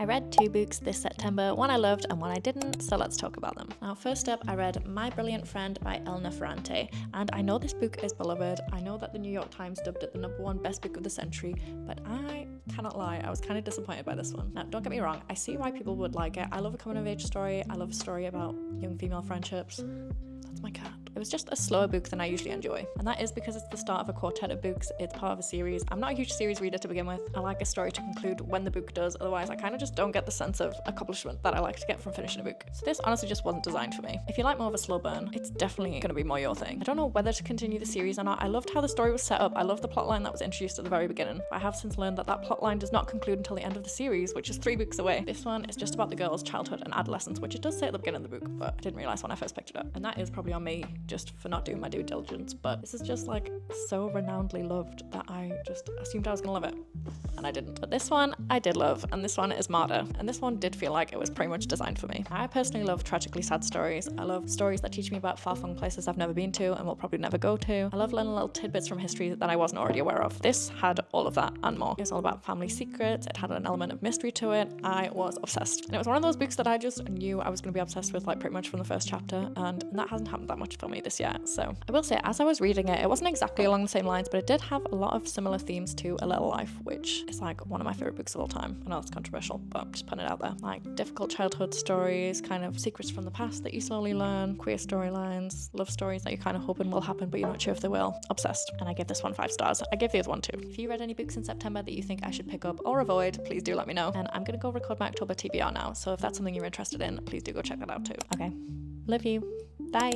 I read two books this September, one I loved and one I didn't, so let's talk about them. Now, first up, I read My Brilliant Friend by Elena Ferrante, and I know this book is beloved. I know that the New York Times dubbed it the #1 best book of the century, but I cannot lie, I was kind of disappointed by this one. Now, don't get me wrong, I see why people would like it. I love a coming-of-age story. I love a story about young female friendships. That's my cat. It was just a slower book than I usually enjoy, and that is because it's the start of a quartet of books. It's part of a series. I'm not a huge series reader to begin with. I like a story to conclude when the book does, otherwise I kind of just don't get the sense of accomplishment that I like to get from finishing a book. So this honestly just wasn't designed for me. If you like more of a slow burn, it's definitely going to be more your thing. I don't know whether to continue the series or not. I loved how the story was set up. I loved the plotline that was introduced at the very beginning, but I have since learned that that plotline does not conclude until the end of the series, which is 3 books away. This one is just about the girl's childhood and adolescence, which it does say at the beginning of the book, but I didn't realize when I first picked it up. And that is probably on me just for not doing my due diligence, but this is just like so renownedly loved that I just assumed I was gonna love it, and I didn't. But this one I did love, and this one is Martyr, and this one did feel like it was pretty much designed for me. I personally love tragically sad stories. I love stories that teach me about far-flung places I've never been to and will probably never go to. I love learning little tidbits from history that I wasn't already aware of. This had all of that and more. It was all about family secrets. It had an element of mystery to it. I was obsessed, and it was one of those books that I just knew I was going to be obsessed with, like, pretty much from the first chapter, and that hasn't happened that much for me this year. So I will say, as I was reading it, it wasn't exactly along the same lines, but it did have a lot of similar themes to A Little Life, which is like one of my favorite books of all time. I know it's controversial, but I'm just putting it out there. Like difficult childhood stories, kind of secrets from the past that you slowly learn, queer storylines, love stories that you're kind of hoping will happen, but you're not sure if they will. Obsessed. And I give this one 5 stars. I give the other one 2. If you read any books in September that you think I should pick up or avoid, please do let me know. And I'm gonna go record my October TBR now, so if that's something you're interested in, please do go check that out too. Okay. Love you. Bye.